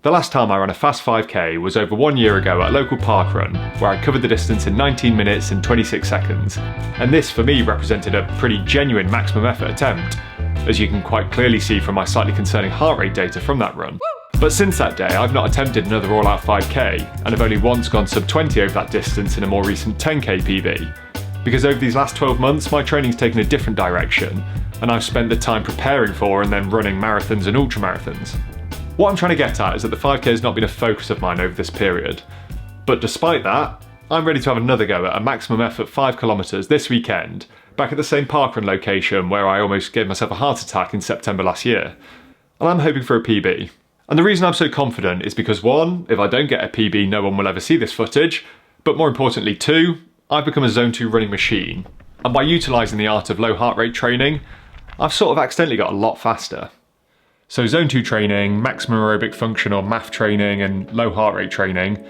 The last time I ran a fast 5k was over 1 year ago at a local park run, where I covered the distance in 19 minutes and 26 seconds, and this for me represented a pretty genuine maximum effort attempt, as you can quite clearly see from my slightly concerning heart rate data from that run. But since that day, I've not attempted another all-out 5k, and have only once gone sub 20 over that distance in a more recent 10k PB. Because over these last 12 months, my training's taken a different direction, and I've spent the time preparing for and then running marathons and ultramarathons. What I'm trying to get at is that the 5k has not been a focus of mine over this period. But despite that, I'm ready to have another go at a maximum effort 5 kilometres this weekend, back at the same parkrun location where I almost gave myself a heart attack in September last year. And I'm hoping for a PB. And the reason I'm so confident is because 1, if I don't get a PB, no one will ever see this footage, but more importantly 2, I've become a Zone 2 running machine. And by utilising the art of low heart rate training, I've sort of accidentally got a lot faster. So Zone 2 training, maximum aerobic function or MAF training and low heart rate training,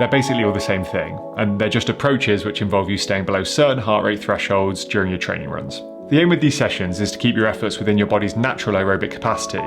they're basically all the same thing, and they're just approaches which involve you staying below certain heart rate thresholds during your training runs. The aim with these sessions is to keep your efforts within your body's natural aerobic capacity,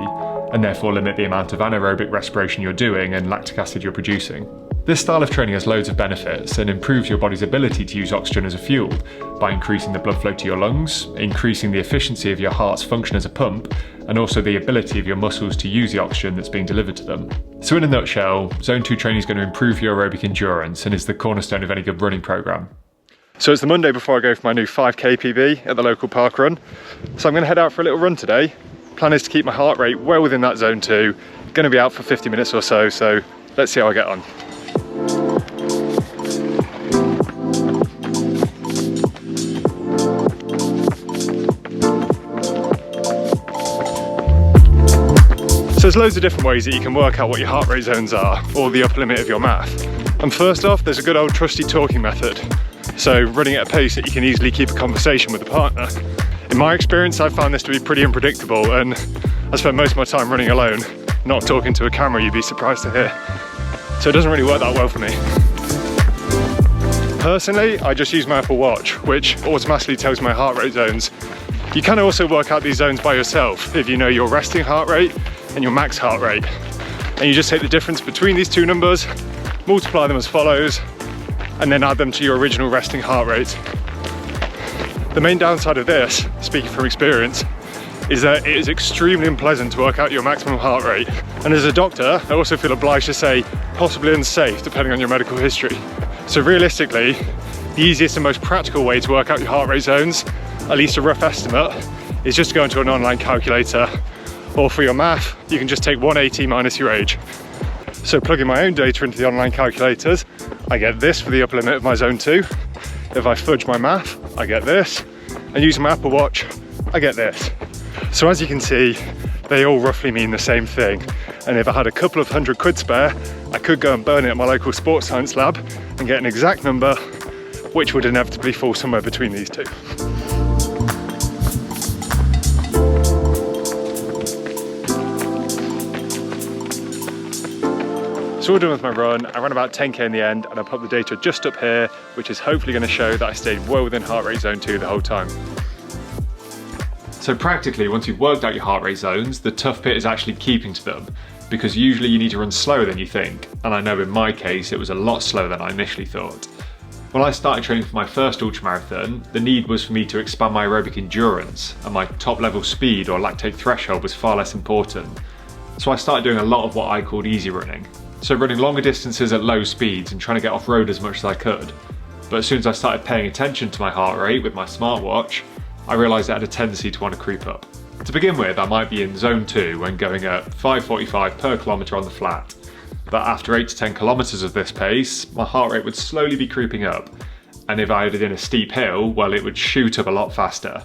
and therefore limit the amount of anaerobic respiration you're doing and lactic acid you're producing. This style of training has loads of benefits and improves your body's ability to use oxygen as a fuel by increasing the blood flow to your lungs, increasing the efficiency of your heart's function as a pump, and also the ability of your muscles to use the oxygen that's being delivered to them. So in a nutshell, Zone 2 training is going to improve your aerobic endurance and is the cornerstone of any good running programme. So it's the Monday before I go for my new 5k PB at the local park run. So I'm going to head out for a little run today. Plan is to keep my heart rate well within that Zone 2. Going to be out for 50 minutes or so let's see how I get on. So there's loads of different ways that you can work out what your heart rate zones are, or the upper limit of your MAF. And first off, there's a good old trusty talking method. So running at a pace that you can easily keep a conversation with a partner. In my experience, I've found this to be pretty unpredictable, and I spend most of my time running alone, not talking to a camera, you'd be surprised to hear. So it doesn't really work that well for me. Personally, I just use my Apple Watch, which automatically tells my heart rate zones. You can also work out these zones by yourself if you know your resting heart rate and your max heart rate. And you just take the difference between these two numbers, multiply them as follows, and then add them to your original resting heart rate. The main downside of this, speaking from experience, is that it is extremely unpleasant to work out your maximum heart rate. And as a doctor, I also feel obliged to say possibly unsafe depending on your medical history. So realistically, the easiest and most practical way to work out your heart rate zones, at least a rough estimate, is just to go into an online calculator. Or for your MAF, you can just take 180 minus your age. So plugging my own data into the online calculators, I get this for the upper limit of my Zone 2. If I fudge my MAF, I get this. And using my Apple Watch, I get this. So as you can see, they all roughly mean the same thing. And if I had a couple of £100 spare, I could go and burn it at my local sports science lab and get an exact number, which would inevitably fall somewhere between these two. So all done with my run. I ran about 10k in the end, and I put the data just up here, which is hopefully going to show that I stayed well within heart rate zone 2 the whole time. So practically, once you've worked out your heart rate zones, the tough bit is actually keeping to them, because usually you need to run slower than you think, and I know in my case it was a lot slower than I initially thought. When I started training for my first ultramarathon, the need was for me to expand my aerobic endurance, and my top level speed or lactate threshold was far less important. So I started doing a lot of what I called easy running. So running longer distances at low speeds and trying to get off road as much as I could. But as soon as I started paying attention to my heart rate with my smartwatch, I realised I had a tendency to want to creep up. To begin with, I might be in Zone 2 when going at 5:45 per kilometre on the flat. But after 8 to 10 kilometres of this pace, my heart rate would slowly be creeping up. And if I added in a steep hill, well, it would shoot up a lot faster.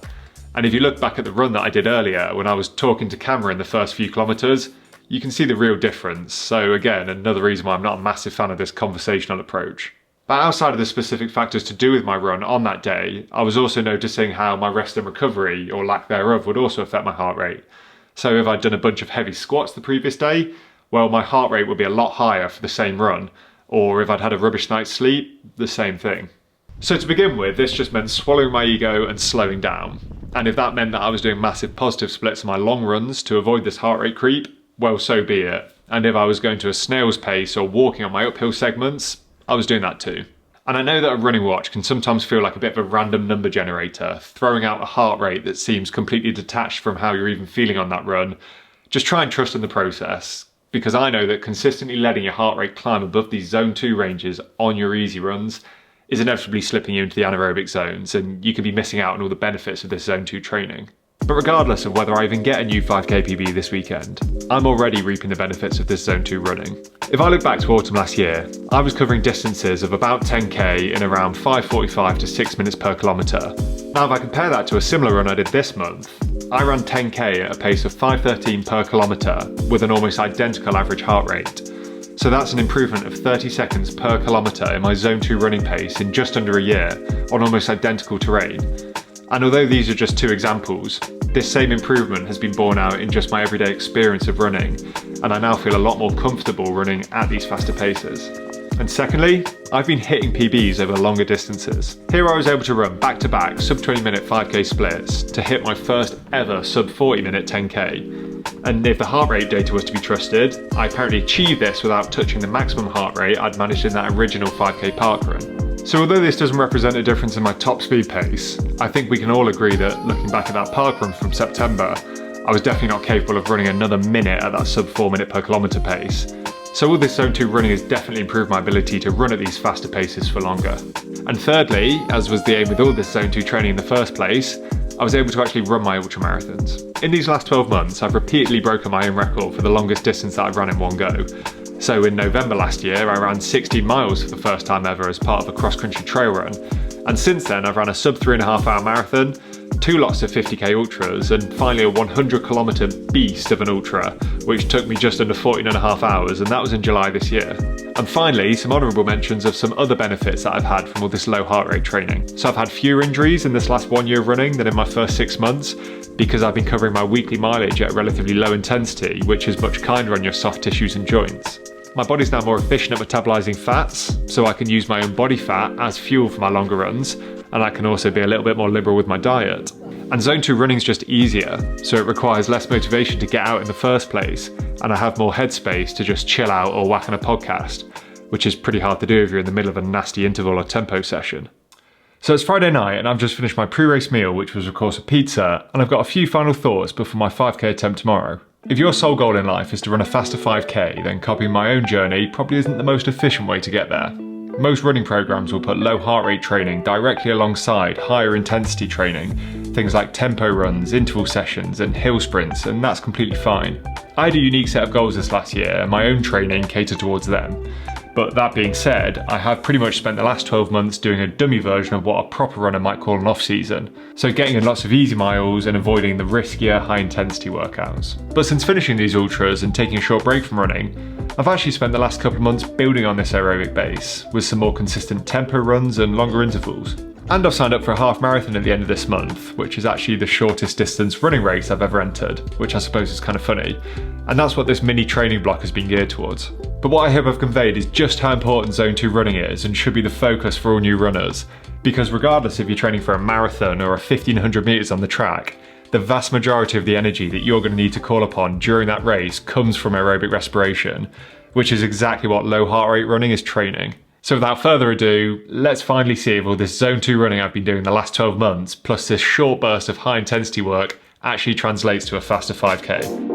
And if you look back at the run that I did earlier, when I was talking to camera in the first few kilometres, you can see the real difference. So again, another reason why I'm not a massive fan of this conversational approach. But outside of the specific factors to do with my run on that day, I was also noticing how my rest and recovery, or lack thereof, would also affect my heart rate. So if I'd done a bunch of heavy squats the previous day, well, my heart rate would be a lot higher for the same run. Or if I'd had a rubbish night's sleep, the same thing. So to begin with, this just meant swallowing my ego and slowing down. And if that meant that I was doing massive positive splits on my long runs to avoid this heart rate creep, well, so be it. And if I was going to a snail's pace or walking on my uphill segments, I was doing that too. And I know that a running watch can sometimes feel like a bit of a random number generator, throwing out a heart rate that seems completely detached from how you're even feeling on that run. Just try and trust in the process, because I know that consistently letting your heart rate climb above these zone 2 ranges on your easy runs is inevitably slipping you into the anaerobic zones, and you could be missing out on all the benefits of this zone 2 training. But regardless of whether I even get a new 5k PB this weekend, I'm already reaping the benefits of this zone 2 running. If I look back to autumn last year, I was covering distances of about 10k in around 5:45 to 6 minutes per kilometre. Now if I compare that to a similar run I did this month, I ran 10k at a pace of 5:13 per kilometre with an almost identical average heart rate. So that's an improvement of 30 seconds per kilometre in my zone 2 running pace in just under a year on almost identical terrain. And although these are just 2 examples, this same improvement has been borne out in just my everyday experience of running, and I now feel a lot more comfortable running at these faster paces. And secondly, I've been hitting PBs over longer distances. Here I was able to run back-to-back sub 20 minute 5k splits to hit my first ever sub 40 minute 10k. And if the heart rate data was to be trusted, I apparently achieved this without touching the maximum heart rate I'd managed in that original 5k parkrun. So although this doesn't represent a difference in my top speed pace, I think we can all agree that looking back at that parkrun from September, I was definitely not capable of running another minute at that sub 4 minute per kilometre pace. So all this zone 2 running has definitely improved my ability to run at these faster paces for longer. And thirdly, as was the aim with all this zone 2 training in the first place, I was able to actually run my ultramarathons. In these last 12 months, I've repeatedly broken my own record for the longest distance that I've run in one go. So in November last year, I ran 16 miles for the first time ever as part of a cross-country trail run. And since then, I've ran a sub 3.5 hour marathon, 2 lots of 50k ultras, and finally a 100 kilometre beast of an ultra, which took me just under 14.5 hours, and that was in July this year. And finally, some honourable mentions of some other benefits that I've had from all this low heart rate training. So I've had fewer injuries in this last 1 year of running than in my first 6 months, because I've been covering my weekly mileage at a relatively low intensity, which is much kinder on your soft tissues and joints. My body's now more efficient at metabolising fats, so I can use my own body fat as fuel for my longer runs, and I can also be a little bit more liberal with my diet. And zone 2 running's just easier, so it requires less motivation to get out in the first place, and I have more headspace to just chill out or whack on a podcast, which is pretty hard to do if you're in the middle of a nasty interval or tempo session. So it's Friday night and I've just finished my pre-race meal, which was of course a pizza, and I've got a few final thoughts before my 5k attempt tomorrow. If your sole goal in life is to run a faster 5k, then copying my own journey probably isn't the most efficient way to get there. Most running programs will put low heart rate training directly alongside higher intensity training, things like tempo runs, interval sessions and hill sprints, and that's completely fine. I had a unique set of goals this last year and my own training catered towards them. But that being said, I have pretty much spent the last 12 months doing a dummy version of what a proper runner might call an off-season. So getting in lots of easy miles and avoiding the riskier high-intensity workouts. But since finishing these ultras and taking a short break from running, I've actually spent the last couple of months building on this aerobic base, with some more consistent tempo runs and longer intervals. And I've signed up for a half marathon at the end of this month, which is actually the shortest distance running race I've ever entered, which I suppose is kind of funny. And that's what this mini training block has been geared towards. But what I hope I've conveyed is just how important Zone 2 running is and should be the focus for all new runners. Because regardless if you're training for a marathon or a 1500 metres on the track, the vast majority of the energy that you're going to need to call upon during that race comes from aerobic respiration, which is exactly what low heart rate running is training. So without further ado, let's finally see if all this Zone 2 running I've been doing the last 12 months, plus this short burst of high intensity work, actually translates to a faster 5k.